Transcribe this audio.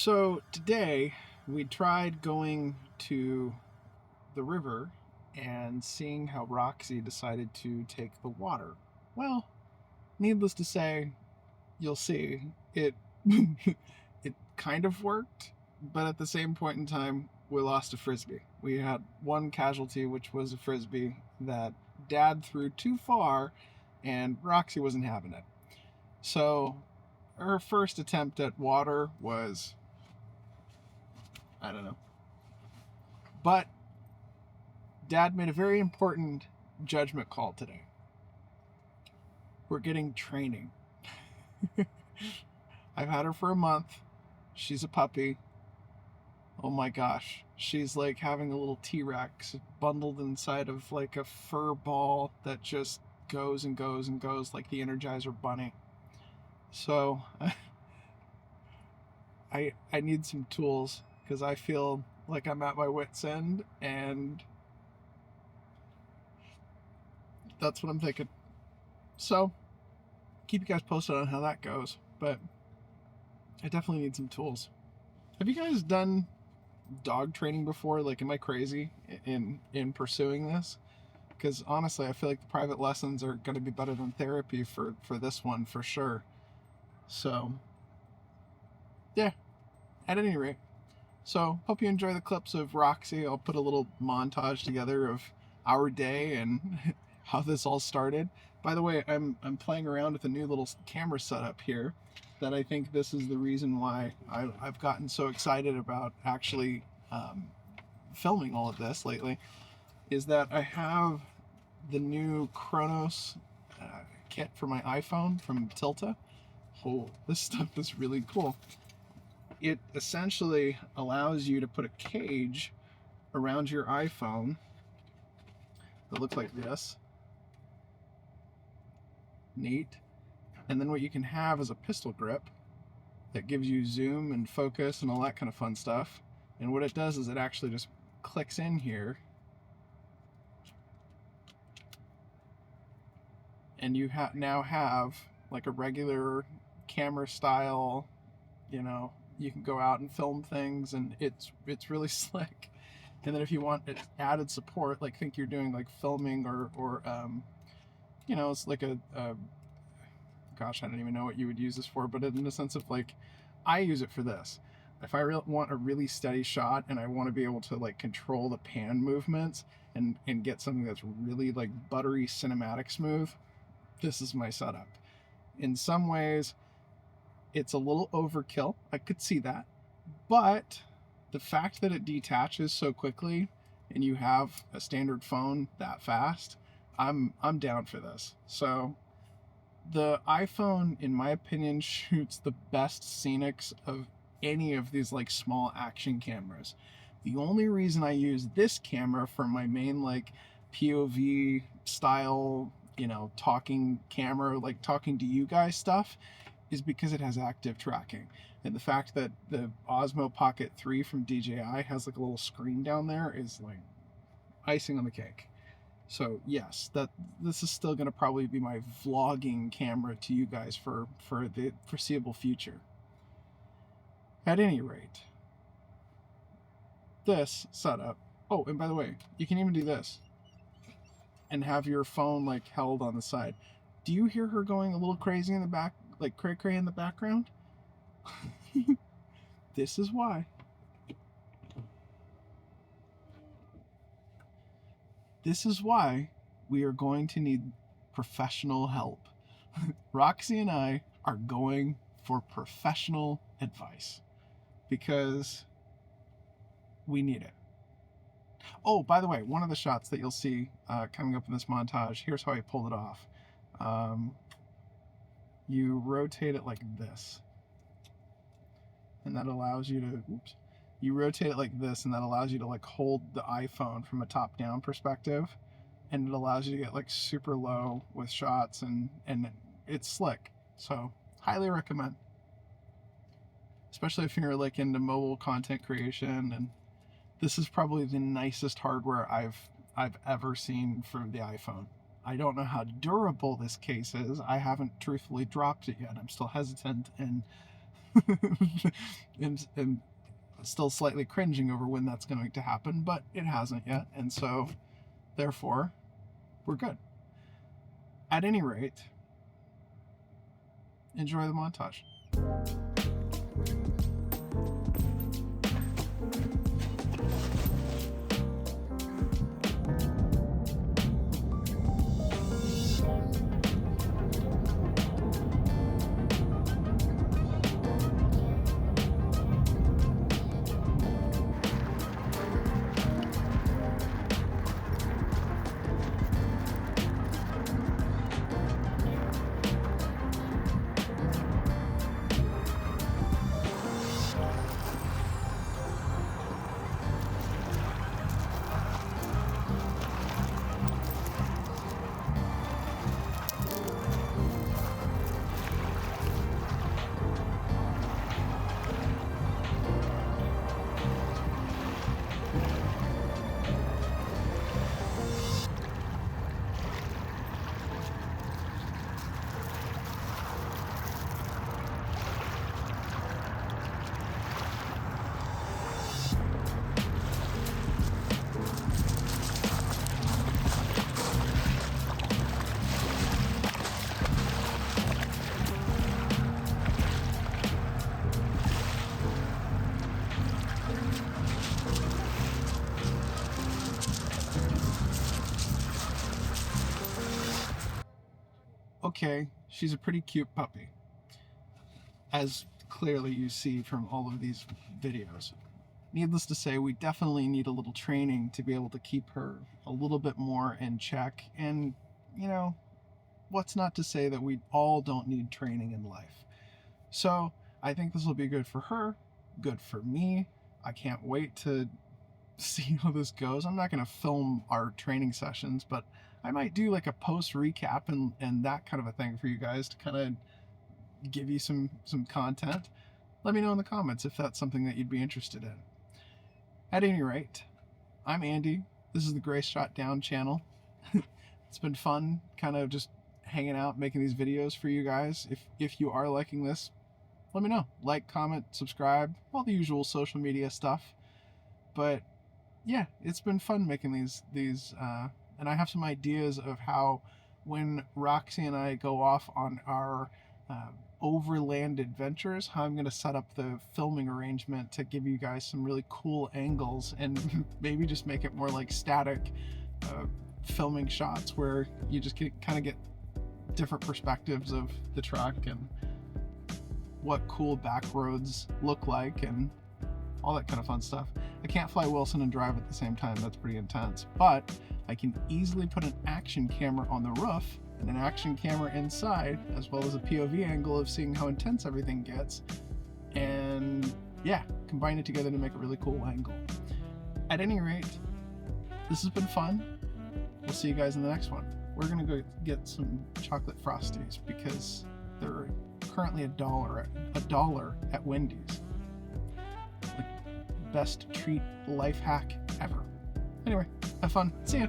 So today we tried going to the river and seeing how Roxy decided to take the water. Well, needless to say, you'll see it it kind of worked, but at the same point in time we lost a frisbee. We had one casualty, which was a frisbee that Dad threw too far and Roxy wasn't having it. So her first attempt at water was, I don't know. But Dad made a very important judgment call today. We're getting training. I've had her for a month. She's a puppy. Oh my gosh. She's like having a little T-Rex bundled inside of like a fur ball that just goes and goes and goes like the Energizer Bunny. So I need some tools because I feel like I'm at my wit's end, and that's what I'm thinking. So keep you guys posted on how that goes, but I definitely need some tools. Have you guys done dog training before? Like, am I crazy in pursuing this? Because honestly, I feel like the private lessons are going to be better than therapy for this one for sure. So yeah, at any rate, so hope you enjoy the clips of Roxy. I'll put a little montage together of our day and how this all started. By the way, I'm playing around with a new little camera setup here that I think this is the reason why I've gotten so excited about actually filming all of this lately, is that I have the new Khronos kit for my iPhone from Tilta. Oh, this stuff is really cool. It essentially allows you to put a cage around your iPhone that looks like this. Neat. And then what you can have is a pistol grip that gives you zoom and focus and all that kind of fun stuff. And what it does is it actually just clicks in here, and you now have like a regular camera style, you can go out and film things, and it's really slick. And then if you want added support, like think you're doing like filming or it's like a gosh, I don't even know what you would use this for, but in the sense of like, I use it for this. If I want a really steady shot and I want to be able to like control the pan movements and get something that's really like buttery cinematic smooth, this is my setup. In some ways, it's a little overkill. I could see that. But the fact that it detaches so quickly and you have a standard phone that fast, I'm down for this. So the iPhone, in my opinion, shoots the best scenics of any of these like small action cameras. The only reason I use this camera for my main like POV style, talking camera, like talking to you guys stuff, is because it has active tracking. And the fact that the Osmo Pocket 3 from DJI has like a little screen down there is like icing on the cake. So yes, this is still going to probably be my vlogging camera to you guys for the foreseeable future. At any rate, this setup. Oh, and by the way, you can even do this and have your phone like held on the side. Do you hear her going a little crazy in the back, like cray cray in the background? This is why. This is why we are going to need professional help. Roxy and I are going for professional advice because we need it. Oh, by the way, one of the shots that you'll see coming up in this montage, here's how I pulled it off. You rotate it like this, and that allows you to, you rotate it like this, and that allows you to like hold the iPhone from a top-down perspective, and it allows you to get like super low with shots, and it's slick. So highly recommend, especially if you're like into mobile content creation. And this is probably the nicest hardware I've ever seen for the iPhone. I don't know how durable this case is. I haven't truthfully dropped it yet. I'm still hesitant, and and still slightly cringing over when that's going to happen, but it hasn't yet, and so therefore we're good. At any rate, enjoy the montage. Okay, she's a pretty cute puppy, as clearly you see from all of these videos. Needless to say, we definitely need a little training to be able to keep her a little bit more in check. And, you know, what's not to say that we all don't need training in life. So I think this will be good for her, good for me. I can't wait to see how this goes. I'm not going to film our training sessions, but I might do like a post recap and that kind of a thing for you guys to kind of give you some content. Let me know in the comments if that's something that you'd be interested in. At any rate, I'm Andy. This is the Gray Shot Down channel. It's been fun kind of just hanging out, making these videos for you guys. If you are liking this, let me know. Like, comment, subscribe, all the usual social media stuff. But yeah, it's been fun making these and I have some ideas of how, when Roxy and I go off on our overland adventures, how I'm going to set up the filming arrangement to give you guys some really cool angles and maybe just make it more like static filming shots where you just kind of get different perspectives of the truck and what cool back roads look like and all that kind of fun stuff. I can't fly Wilson and drive at the same time. That's pretty intense. But I can easily put an action camera on the roof and an action camera inside, as well as a POV angle of seeing how intense everything gets. And yeah, combine it together to make a really cool angle. At any rate, this has been fun. We'll see you guys in the next one. We're gonna go get some chocolate Frosties because they're currently $1 at Wendy's. Best treat life hack ever. Anyway, have fun. See ya.